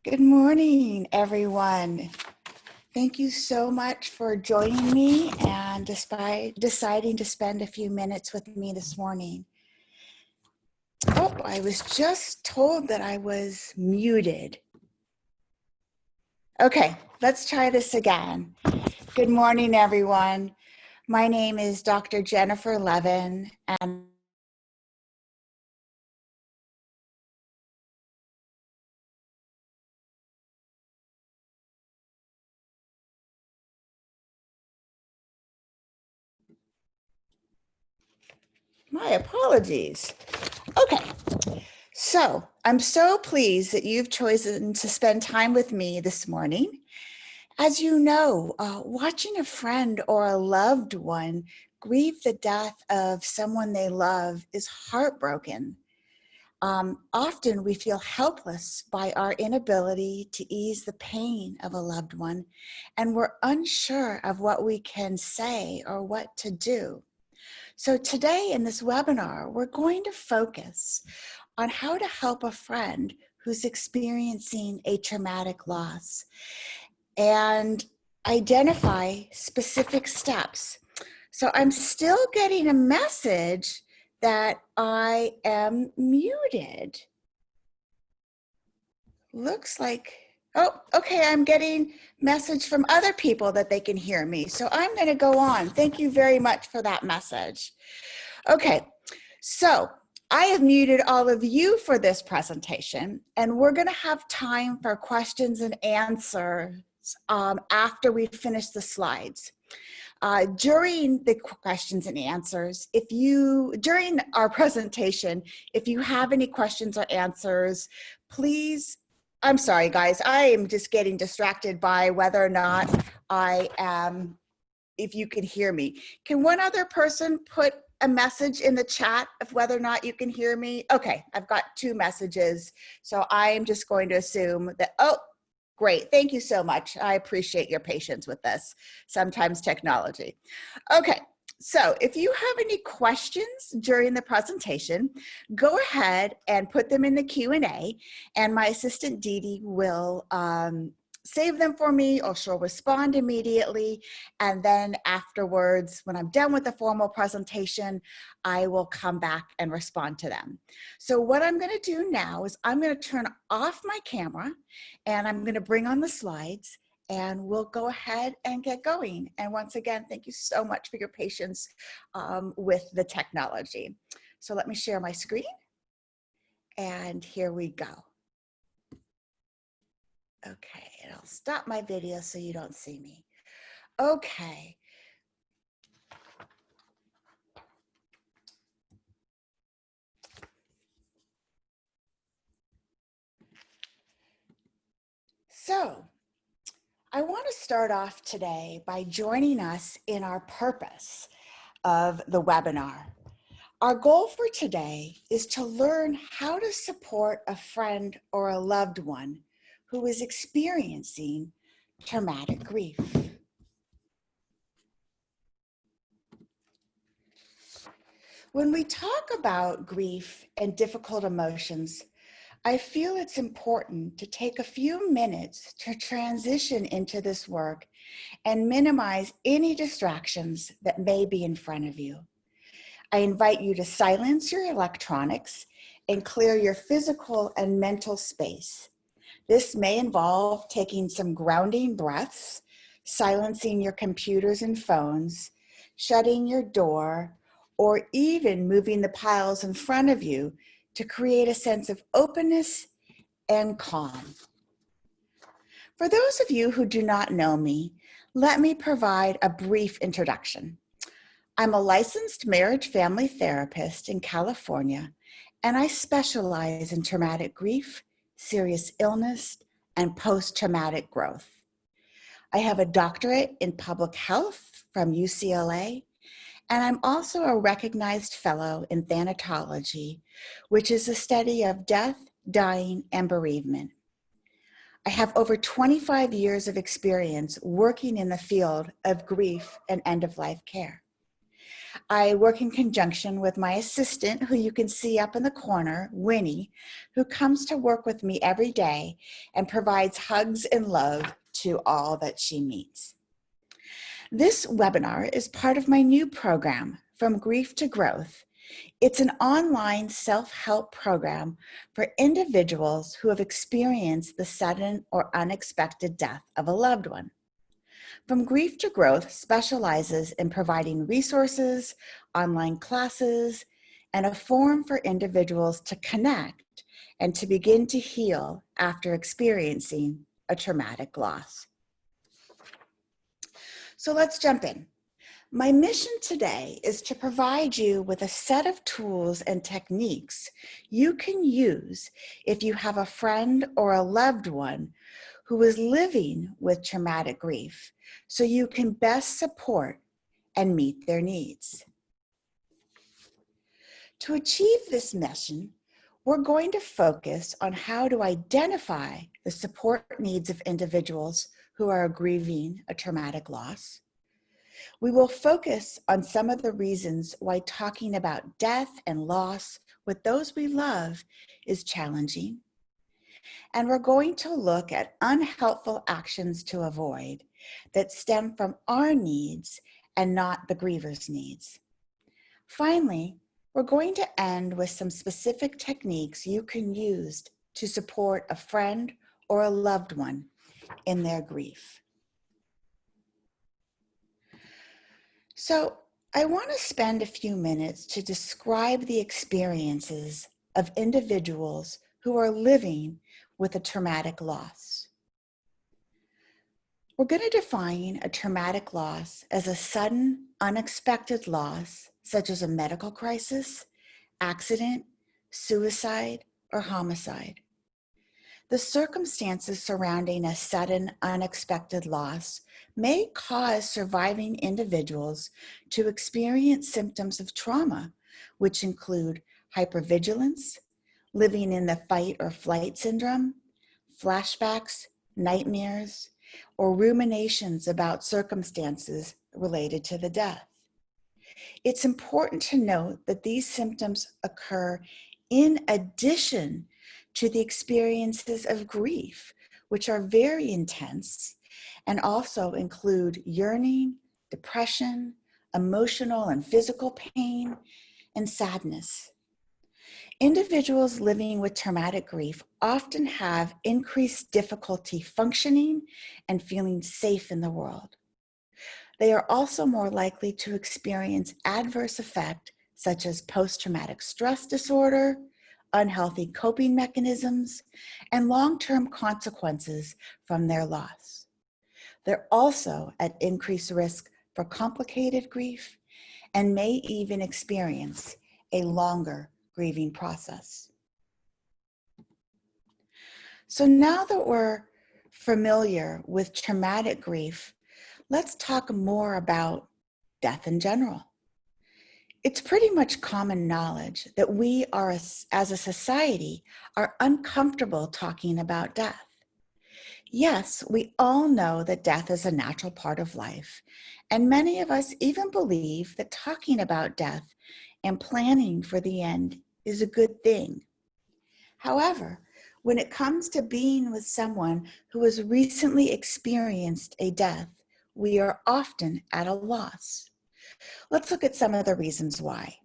Good morning, everyone. Thank you so much for joining me and despite deciding to spend a few minutes with me this morning. Oh, I was just told that I was muted. Okay, let's try this again. Good morning, everyone. My name is Dr. Jennifer Levin, and my apologies. Okay, so I'm so pleased that you've chosen to spend time with me this morning. As you know, watching a friend or a loved one grieve the death of someone they love is heartbroken. Often we feel helpless by our inability to ease the pain of a loved one, and we're unsure of what we can say or what to do. So today in this webinar, we're going to focus on how to help a friend who's experiencing a traumatic loss and identify specific steps. So I'm still getting a message that I am muted. Looks like, oh, okay, I'm getting message from other people that they can hear me. So I'm going to go on. Thank you very much for that message. Okay, so I have muted all of you for this presentation, and we're going to have time for questions and answers after we finish the slides. During the questions and answers, during our presentation, if you have any questions or answers, please, I'm sorry guys, I am just getting distracted by whether or not if you can hear me. Can one other person put a message in the chat of whether or not you can hear me? Okay, I've got two messages. So I am just going to assume that, oh, great. Thank you so much. I appreciate your patience with this. Sometimes technology. Okay, so if you have any questions during the presentation, go ahead and put them in the Q&A, and my assistant Dee Dee will save them for me, or she'll respond immediately. And then afterwards, when I'm done with the formal presentation, I will come back and respond to them. So what I'm going to do now is I'm going to turn off my camera and I'm going to bring on the slides, and we'll go ahead and get going. And once again, thank you so much for your patience with the technology. So let me share my screen, and here we go. Okay, and I'll stop my video so you don't see me. Okay. So I want to start off today by joining us in our purpose of the webinar. Our goal for today is to learn how to support a friend or a loved one who is experiencing traumatic grief. When we talk about grief and difficult emotions, I feel it's important to take a few minutes to transition into this work and minimize any distractions that may be in front of you. I invite you to silence your electronics and clear your physical and mental space. This may involve taking some grounding breaths, silencing your computers and phones, shutting your door, or even moving the piles in front of you to create a sense of openness and calm. For those of you who do not know me, let me provide a brief introduction. I'm a licensed marriage family therapist in California, and I specialize in traumatic grief, serious illness, and post-traumatic growth. I have a doctorate in public health from UCLA, and I'm also a recognized fellow in thanatology, which is the study of death, dying, and bereavement. I have over 25 years of experience working in the field of grief and end-of-life care. I work in conjunction with my assistant, who you can see up in the corner, Winnie, who comes to work with me every day and provides hugs and love to all that she meets. This webinar is part of my new program, From Grief to Growth. It's an online self-help program for individuals who have experienced the sudden or unexpected death of a loved one. From Grief to Growth specializes in providing resources, online classes, and a forum for individuals to connect and to begin to heal after experiencing a traumatic loss. So let's jump in. My mission today is to provide you with a set of tools and techniques you can use if you have a friend or a loved one who is living with traumatic grief, so you can best support and meet their needs. To achieve this mission, we're going to focus on how to identify the support needs of individuals who are grieving a traumatic loss. We will focus on some of the reasons why talking about death and loss with those we love is challenging. And we're going to look at unhelpful actions to avoid that stem from our needs and not the griever's needs. Finally, we're going to end with some specific techniques you can use to support a friend or a loved one in their grief. So I want to spend a few minutes to describe the experiences of individuals who are living with a traumatic loss. We're going to define a traumatic loss as a sudden, unexpected loss, such as a medical crisis, accident, suicide, or homicide. The circumstances surrounding a sudden, unexpected loss may cause surviving individuals to experience symptoms of trauma, which include hypervigilance, living in the fight or flight syndrome, flashbacks, nightmares, or ruminations about circumstances related to the death. It's important to note that these symptoms occur in addition to the experiences of grief, which are very intense and also include yearning, depression, emotional and physical pain, and sadness. Individuals living with traumatic grief often have increased difficulty functioning and feeling safe in the world. They are also more likely to experience adverse effects such as post-traumatic stress disorder, unhealthy coping mechanisms, and long-term consequences from their loss. They're also at increased risk for complicated grief and may even experience a longer grieving process. So now that we're familiar with traumatic grief, let's talk more about death in general. It's pretty much common knowledge that we are, as a society, are uncomfortable talking about death. Yes, we all know that death is a natural part of life, and many of us even believe that talking about death and planning for the end is a good thing. However, when it comes to being with someone who has recently experienced a death, we are often at a loss. Let's look at some of the reasons why.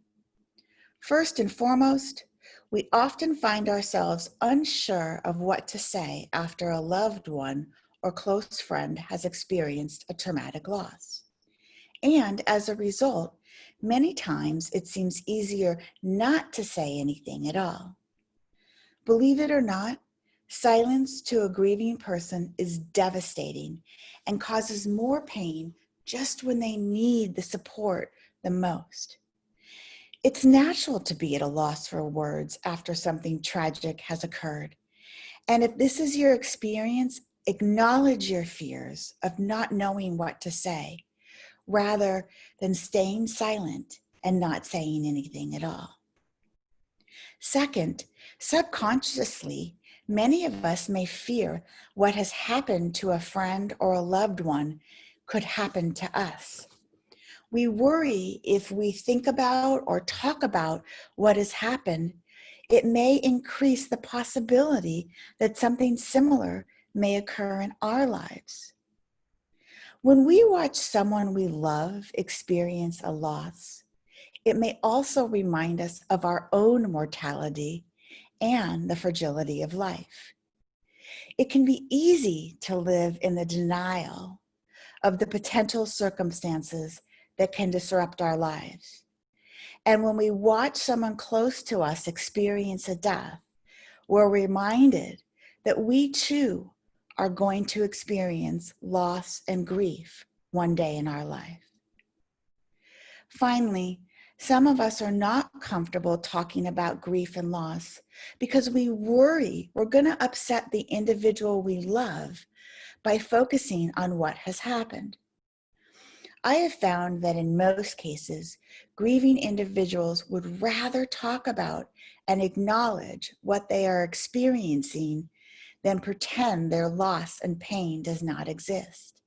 First and foremost, we often find ourselves unsure of what to say after a loved one or close friend has experienced a traumatic loss. And as a result, many times it seems easier not to say anything at all. Believe it or not, silence to a grieving person is devastating and causes more pain just when they need the support the most. It's natural to be at a loss for words after something tragic has occurred. And if this is your experience, acknowledge your fears of not knowing what to say, rather than staying silent and not saying anything at all. Second, subconsciously, many of us may fear what has happened to a friend or a loved one could happen to us. We worry if we think about or talk about what has happened, it may increase the possibility that something similar may occur in our lives. When we watch someone we love experience a loss, it may also remind us of our own mortality and the fragility of life. It can be easy to live in the denial of the potential circumstances that can disrupt our lives. And when we watch someone close to us experience a death, we're reminded that we too are going to experience loss and grief one day in our life. Finally, some of us are not comfortable talking about grief and loss because we worry we're going to upset the individual we love by focusing on what has happened. I have found that in most cases, grieving individuals would rather talk about and acknowledge what they are experiencing than pretend their loss and pain does not exist.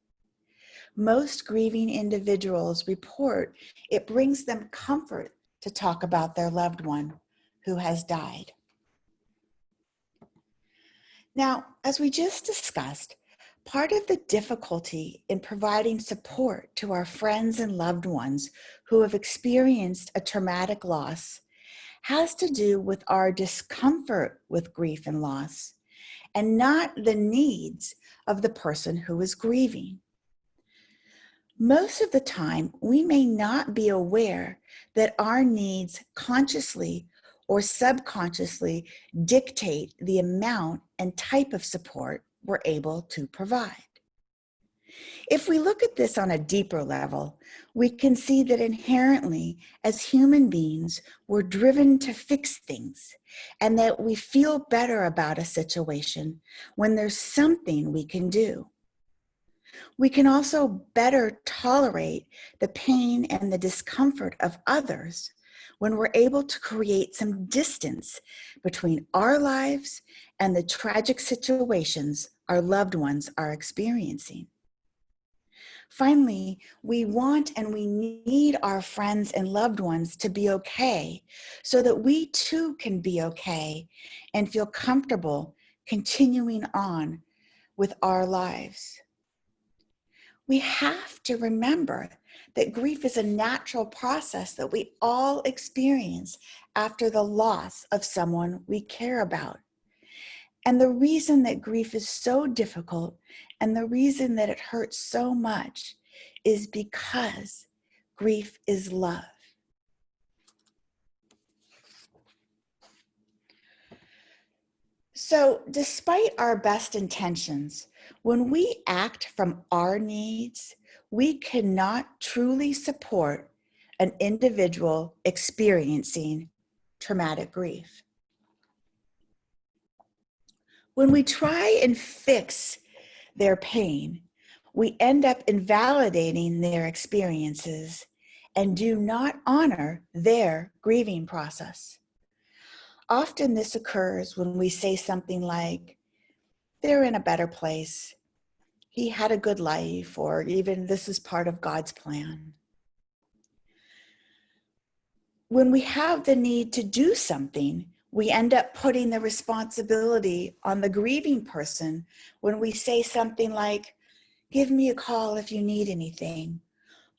Most grieving individuals report it brings them comfort to talk about their loved one who has died. Now, as we just discussed, part of the difficulty in providing support to our friends and loved ones who have experienced a traumatic loss has to do with our discomfort with grief and loss, and not the needs of the person who is grieving. Most of the time, we may not be aware that our needs consciously or subconsciously dictate the amount and type of support we're able to provide. If we look at this on a deeper level, we can see that inherently, as human beings, we're driven to fix things, and that we feel better about a situation when there's something we can do. We can also better tolerate the pain and the discomfort of others when we're able to create some distance between our lives and the tragic situations our loved ones are experiencing. Finally, we want and we need our friends and loved ones to be okay so that we too can be okay and feel comfortable continuing on with our lives. We have to remember that grief is a natural process that we all experience after the loss of someone we care about. And the reason that grief is so difficult and the reason that it hurts so much is because grief is love. So, despite our best intentions, when we act from our needs, we cannot truly support an individual experiencing traumatic grief. When we try and fix their pain, we end up invalidating their experiences and do not honor their grieving process. Often this occurs when we say something like, they're in a better place, he had a good life, or even this is part of God's plan. When we have the need to do something, we end up putting the responsibility on the grieving person when we say something like, give me a call if you need anything,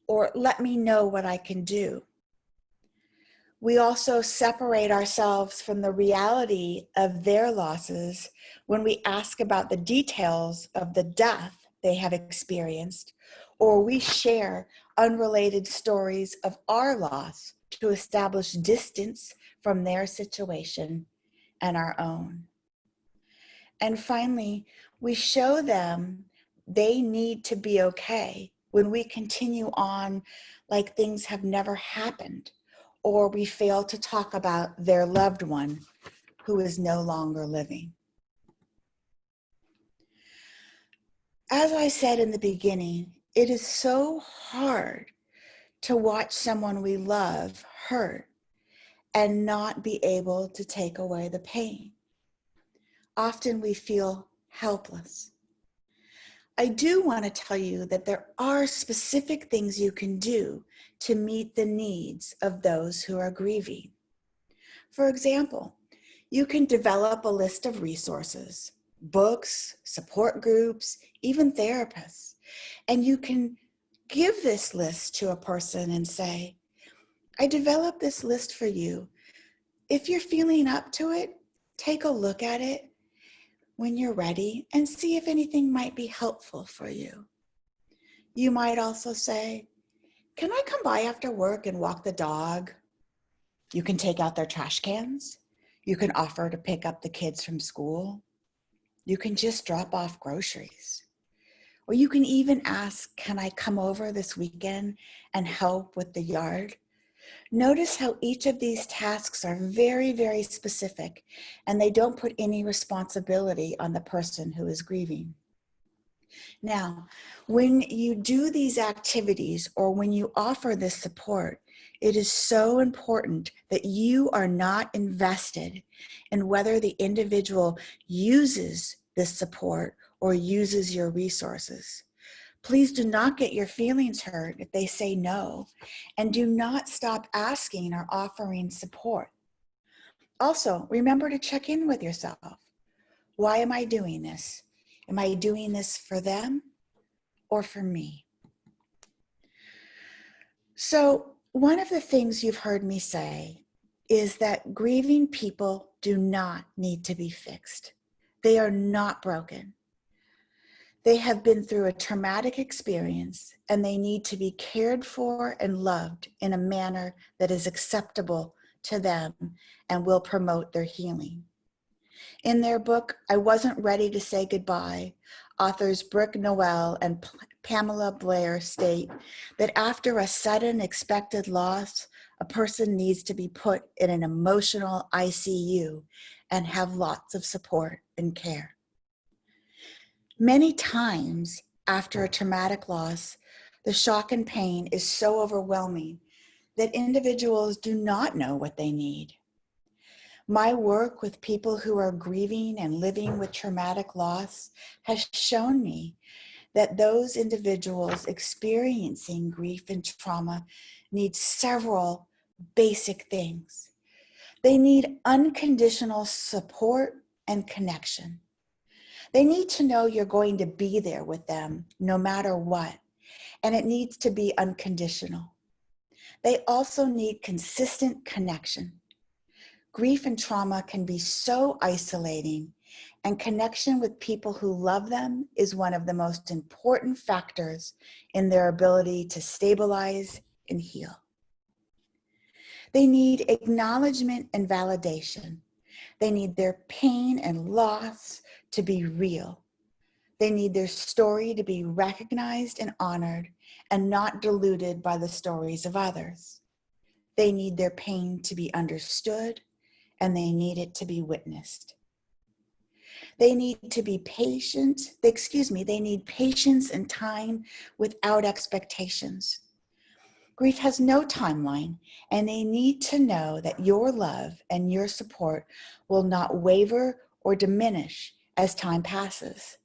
or let me know what I can do. We also separate ourselves from the reality of their losses when we ask about the details of the death they have experienced, or we share unrelated stories of our loss to establish distance from their situation and our own. And finally, we show them they need to be okay when we continue on like things have never happened, or we fail to talk about their loved one who is no longer living. As I said in the beginning, it is so hard to watch someone we love hurt and not be able to take away the pain. Often we feel helpless. I do want to tell you that there are specific things you can do to meet the needs of those who are grieving. For example, you can develop a list of resources, books, support groups, even therapists, and you can give this list to a person and say, I developed this list for you. If you're feeling up to it, take a look at it when you're ready and see if anything might be helpful for you. You might also say, can I come by after work and walk the dog? You can take out their trash cans. You can offer to pick up the kids from school. You can just drop off groceries. Or you can even ask, can I come over this weekend and help with the yard? Notice how each of these tasks are very, very specific, and they don't put any responsibility on the person who is grieving. Now, when you do these activities or when you offer this support, it is so important that you are not invested in whether the individual uses this support or uses your resources. Please do not get your feelings hurt if they say no, and do not stop asking or offering support. Also, remember to check in with yourself. Why am I doing this? Am I doing this for them or for me? So, one of the things you've heard me say is that grieving people do not need to be fixed. They are not broken. They have been through a traumatic experience and they need to be cared for and loved in a manner that is acceptable to them and will promote their healing. In their book, I Wasn't Ready to Say Goodbye, authors Brooke Noel and Pamela Blair state that after a sudden expected loss, a person needs to be put in an emotional ICU and have lots of support and care. Many times after a traumatic loss, the shock and pain is so overwhelming that individuals do not know what they need. My work with people who are grieving and living with traumatic loss has shown me that those individuals experiencing grief and trauma need several basic things. They need unconditional support and connection. They need to know you're going to be there with them no matter what, and it needs to be unconditional. They also need consistent connection. Grief and trauma can be so isolating, and connection with people who love them is one of the most important factors in their ability to stabilize and heal. They need acknowledgement and validation. They need their pain and loss to be real. They need their story to be recognized and honored and not diluted by the stories of others. They need their pain to be understood and they need it to be witnessed. They need to be patient, they need patience and time without expectations. Grief has no timeline, and they need to know that your love and your support will not waver or diminish as time passes.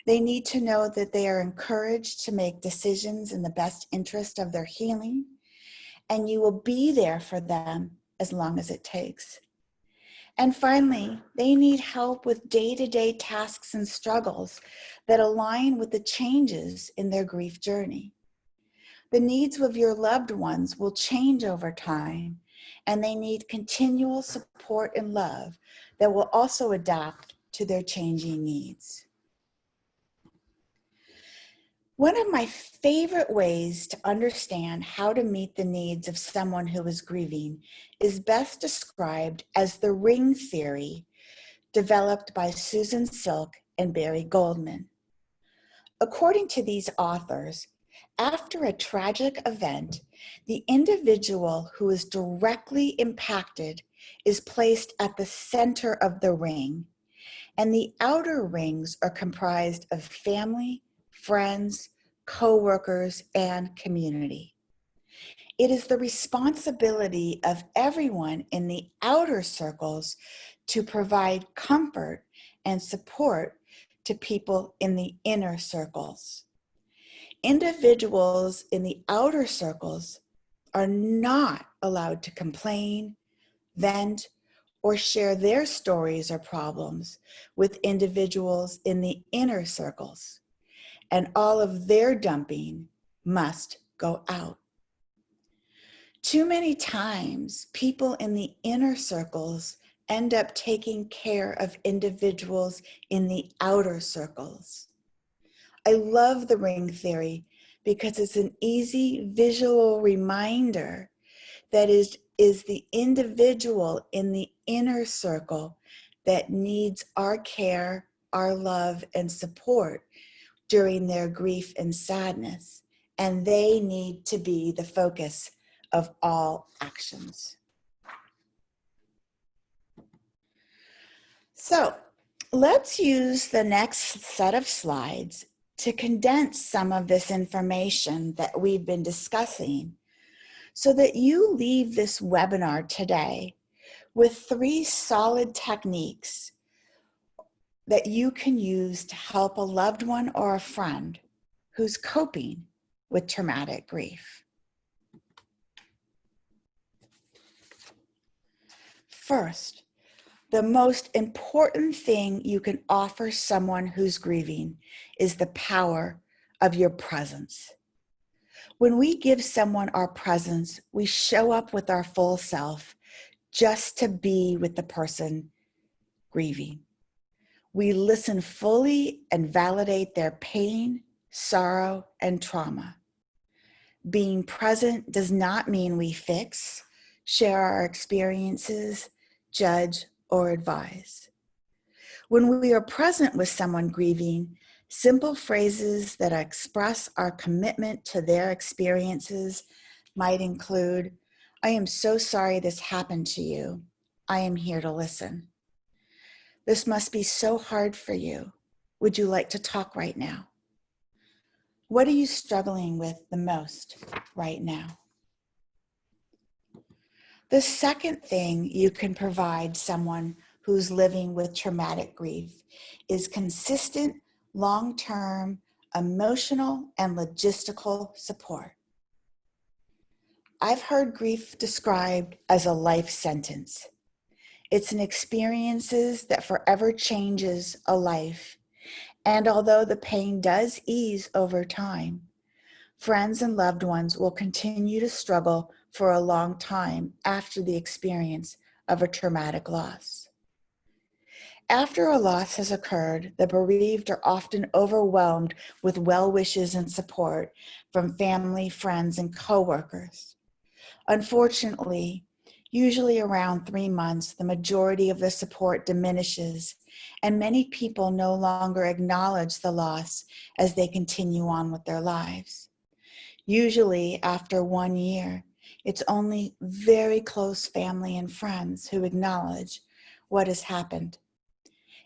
They need to know that they are encouraged to make decisions in the best interest of their healing, and you will be there for them as long as it takes. And finally, they need help with day-to-day tasks and struggles that align with the changes in their grief journey. The needs of your loved ones will change over time, and they need continual support and love that will also adapt to their changing needs. One of my favorite ways to understand how to meet the needs of someone who is grieving is best described as the ring theory, developed by Susan Silk and Barry Goldman. According to these authors, after a tragic event, the individual who is directly impacted is placed at the center of the ring, and the outer rings are comprised of family, friends, co-workers, and community. It is the responsibility of everyone in the outer circles to provide comfort and support to people in the inner circles. Individuals in the outer circles are not allowed to complain, vent, or share their stories or problems with individuals in the inner circles, and all of their dumping must go out. Too many times, people in the inner circles end up taking care of individuals in the outer circles. I love the ring theory because it's an easy visual reminder that is the individual in the inner circle that needs our care, our love, and support during their grief and sadness, and they need to be the focus of all actions. So let's use the next set of slides to condense some of this information that we've been discussing so that you leave this webinar today with 3 solid techniques that you can use to help a loved one or a friend who's coping with traumatic grief. First, the most important thing you can offer someone who's grieving is the power of your presence. When we give someone our presence, we show up with our full self just to be with the person grieving. We listen fully and validate their pain, sorrow, and trauma. Being present does not mean we fix, share our experiences, judge, or advise. When we are present with someone grieving, simple phrases that express our commitment to their experiences might include, "I am so sorry this happened to you. I am here to listen. This must be so hard for you. Would you like to talk right now? What are you struggling with the most right now?" The second thing you can provide someone who's living with traumatic grief is consistent, long-term, emotional, and logistical support. I've heard grief described as a life sentence. It's an experience that forever changes a life. And although the pain does ease over time, friends and loved ones will continue to struggle for a long time after the experience of a traumatic loss. After a loss has occurred, the bereaved are often overwhelmed with well wishes and support from family, friends, and coworkers. Unfortunately, usually around 3 months, the majority of the support diminishes, and many people no longer acknowledge the loss as they continue on with their lives. Usually, after 1 year, it's only very close family and friends who acknowledge what has happened.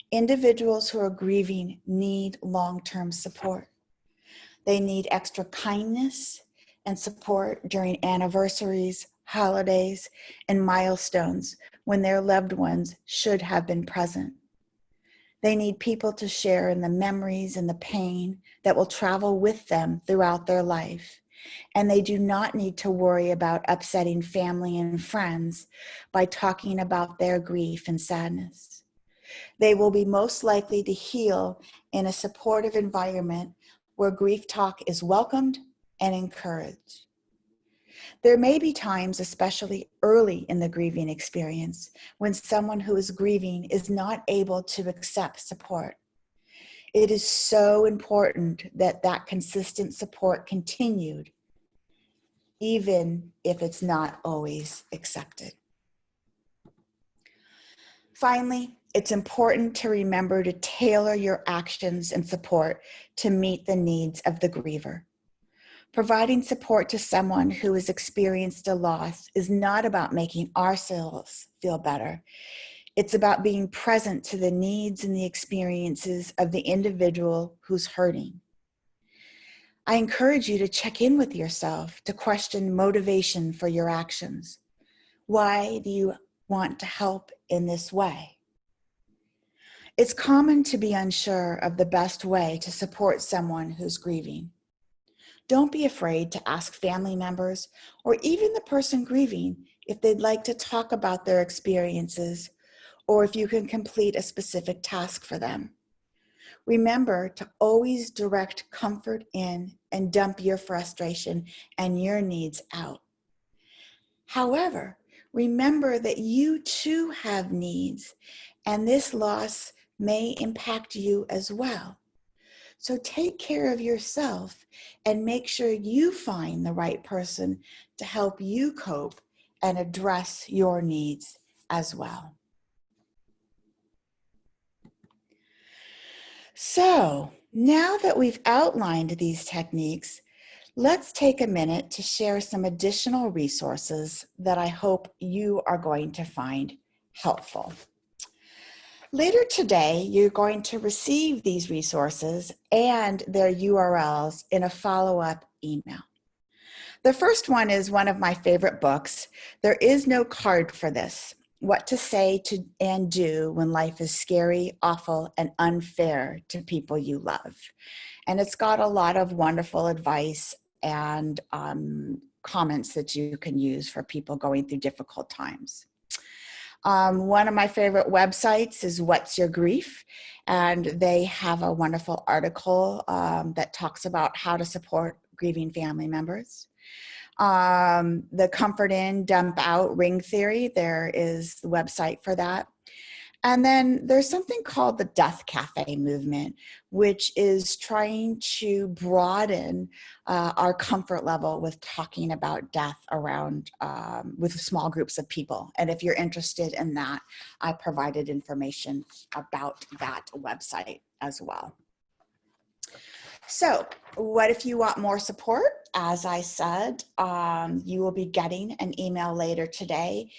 Individuals who are grieving need long-term support. They need extra kindness and support during anniversaries, holidays, and milestones when their loved ones should have been present. They need people to share in the memories and the pain that will travel with them throughout their life. And they do not need to worry about upsetting family and friends by talking about their grief and sadness. They will be most likely to heal in a supportive environment where grief talk is welcomed and encouraged. There may be times, especially early in the grieving experience, when someone who is grieving is not able to accept support. It is so important that that consistent support continued, even if it's not always accepted. Finally, it's important to remember to tailor your actions and support to meet the needs of the griever. Providing support to someone who has experienced a loss is not about making ourselves feel better. It's about being present to the needs and the experiences of the individual who's hurting. I encourage you to check in with yourself, to question motivation for your actions. Why do you want to help in this way? It's common to be unsure of the best way to support someone who's grieving. Don't be afraid to ask family members or even the person grieving if they'd like to talk about their experiences or if you can complete a specific task for them. Remember to always direct comfort in and dump your frustration and your needs out. However, remember that you too have needs, and this loss may impact you as well. So take care of yourself and make sure you find the right person to help you cope and address your needs as well. So now that we've outlined these techniques, let's take a minute to share some additional resources that I hope you are going to find helpful. Later today, you're going to receive these resources and their URLs in a follow-up email. The first one is one of my favorite books. There is no card for this. What to say to and do when life is scary, awful, and unfair to people you love. And it's got a lot of wonderful advice and comments that you can use for people going through difficult times. One of my favorite websites is What's Your Grief? And they have a wonderful article that talks about how to support grieving family members. The Comfort In, Dump Out Ring Theory, there is the website for that. And then there's something called the Death Cafe movement, which is trying to broaden our comfort level with talking about death around with small groups of people. And if you're interested in that, I provided information about that website as well. So what if you want more support? As I said, you will be getting an email later today.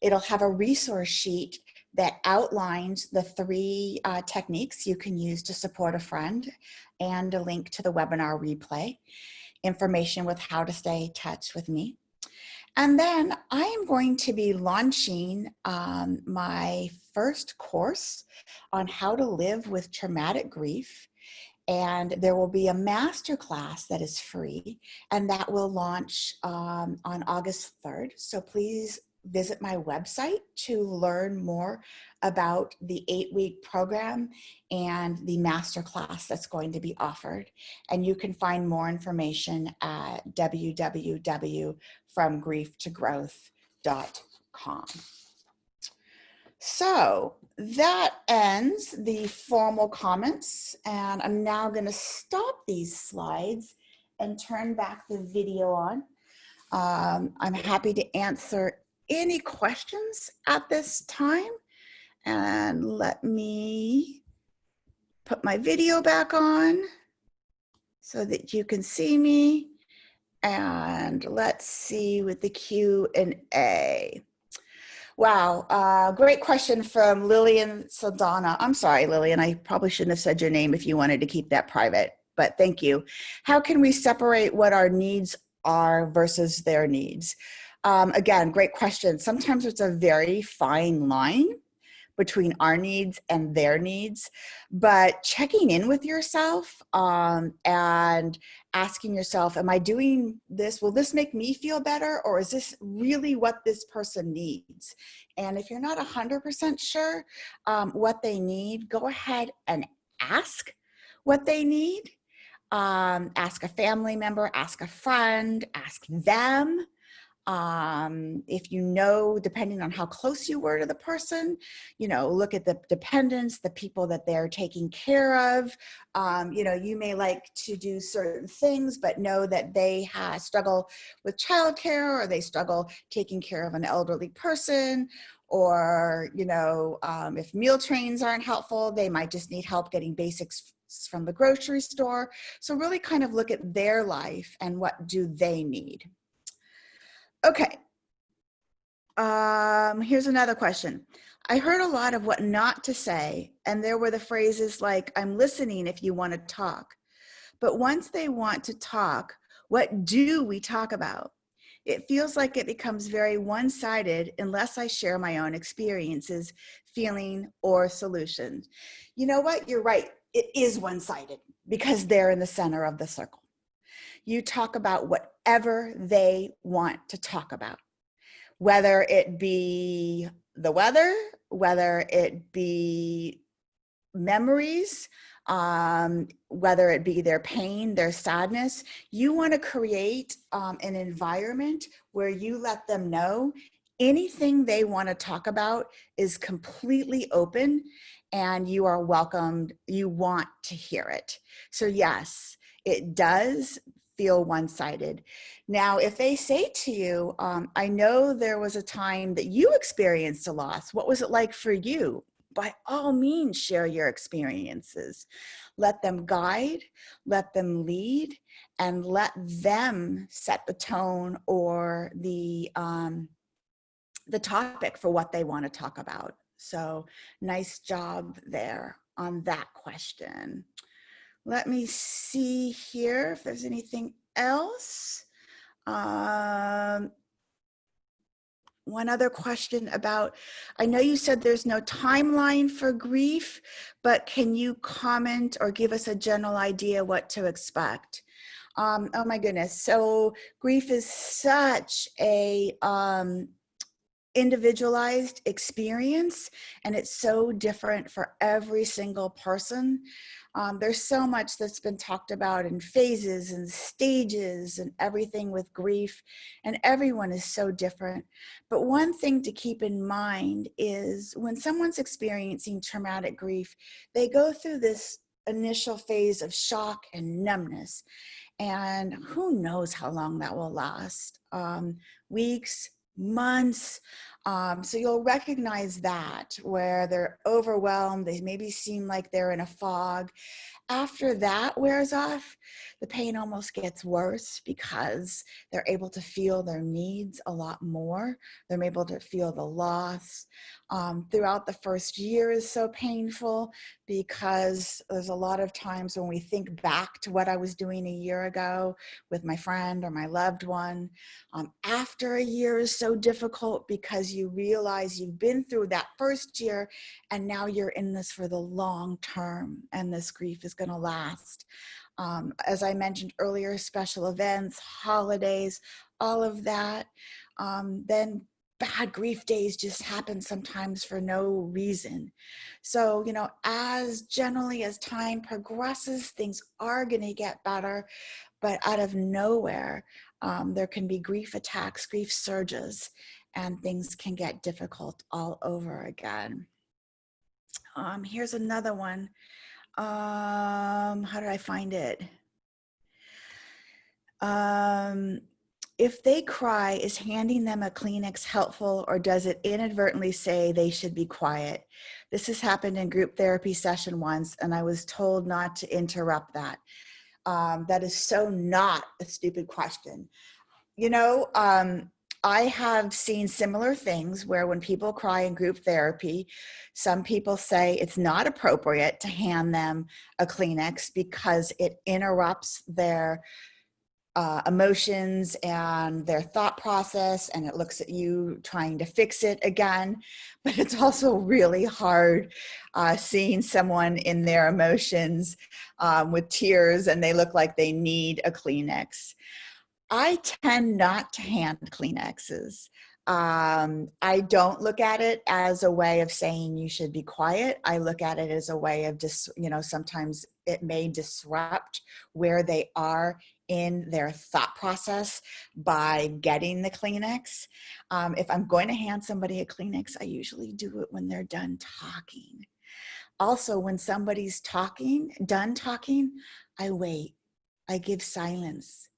It'll have a resource sheet that outlines the 3 techniques you can use to support a friend and a link to the webinar replay, information with how to stay in touch with me. And then I am going to be launching my first course on how to live with traumatic grief. And there will be a masterclass that is free, and that will launch on August 3rd. So please visit my website to learn more about the 8-week program and the masterclass that's going to be offered. And you can find more information at www.fromgrieftogrowth.com. So that ends the formal comments, and I'm now going to stop these slides and turn back the video on. I'm happy to answer any questions at this time, and let me put my video back on so that you can see me, and let's see with the Q&A. Wow, great question from Lillian Saldana. I'm sorry, Lillian, I probably shouldn't have said your name if you wanted to keep that private, but thank you. How can we separate what our needs are versus their needs? Again, great question. Sometimes it's a very fine line between our needs and their needs, but checking in with yourself and asking yourself, am I doing this? Will this make me feel better? Or is this really what this person needs? And if you're not 100% sure what they need, go ahead and ask what they need. Ask a family member, ask a friend, ask them. If you know, depending on how close you were to the person, you know, look at the dependents, the people that they're taking care of. You know, you may like to do certain things, but know that they struggle with childcare, or they struggle taking care of an elderly person, or, you know, if meal trains aren't helpful, they might just need help getting basics from the grocery store. So really kind of look at their life and what do they need. Okay, here's another question. I heard a lot of what not to say, and there were the phrases like, I'm listening if you want to talk. But once they want to talk, what do we talk about? It feels like it becomes very one-sided unless I share my own experiences, feeling, or solutions. You know what? You're right. It is one-sided because they're in the center of the circle. You talk about whatever they want to talk about, whether it be the weather, whether it be memories, whether it be their pain, their sadness. You want to create an environment where you let them know anything they want to talk about is completely open and you are welcomed. You want to hear it. So yes, it does feel one-sided. Now, if they say to you, I know there was a time that you experienced a loss. What was it like for you? By all means, share your experiences. Let them guide, let them lead, and let them set the tone or the topic for what they want to talk about. So nice job there on that question. Let me see here if there's anything else. One other question about, I know you said there's no timeline for grief, but can you comment or give us a general idea what to expect? Oh my goodness. So grief is such a individualized experience, and it's so different for every single person. There's so much that's been talked about in phases and stages and everything with grief, and everyone is so different. But one thing to keep in mind is when someone's experiencing traumatic grief, they go through this initial phase of shock and numbness, and who knows how long that will last. Weeks, months. So you'll recognize that where they're overwhelmed, they maybe seem like they're in a fog. After that wears off, the pain almost gets worse because they're able to feel their needs a lot more. They're able to feel the loss. Throughout the first year is so painful because there's a lot of times when we think back to what I was doing a year ago with my friend or my loved one. After a year is so difficult because you realize you've been through that first year and now you're in this for the long term, and this grief is going to last. As I mentioned earlier, special events, holidays, all of that. Then bad grief days just happen sometimes for no reason. So, you know, as generally as time progresses, things are going to get better, but out of nowhere, there can be grief attacks, grief surges, and things can get difficult all over again. Here's another one. How did I find it? If they cry, is handing them a Kleenex helpful, or does it inadvertently say they should be quiet? This has happened in group therapy session once, and I was told not to interrupt that. That is so not a stupid question. You know, I have seen similar things where when people cry in group therapy, some people say it's not appropriate to hand them a Kleenex because it interrupts their emotions and their thought process, and it looks at you trying to fix it again. But it's also really hard seeing someone in their emotions with tears and they look like they need a Kleenex. I tend not to hand Kleenexes. I don't look at it as a way of saying you should be quiet. I look at it as a way of just, you know, sometimes it may disrupt where they are in their thought process by getting the Kleenex. If I'm going to hand somebody a Kleenex, I usually do it when they're done talking. Also, when somebody's done talking, I wait. I give silence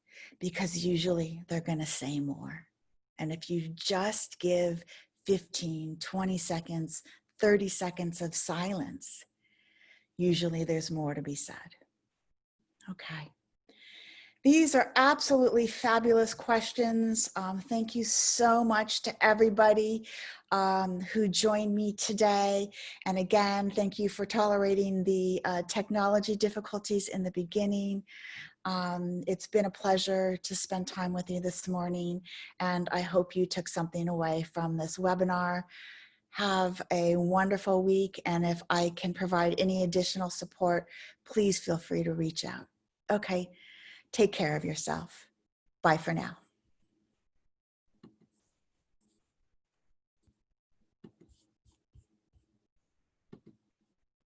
because usually they're going to say more. And if you just give 15, 20 seconds, 30 seconds of silence, usually there's more to be said. Okay. These are absolutely fabulous questions. Thank you so much to everybody who joined me today. And again, thank you for tolerating the technology difficulties in the beginning. It's been a pleasure to spend time with you this morning, and I hope you took something away from this webinar. Have a wonderful week, and if I can provide any additional support, please feel free to reach out. Okay, take care of yourself. Bye for now.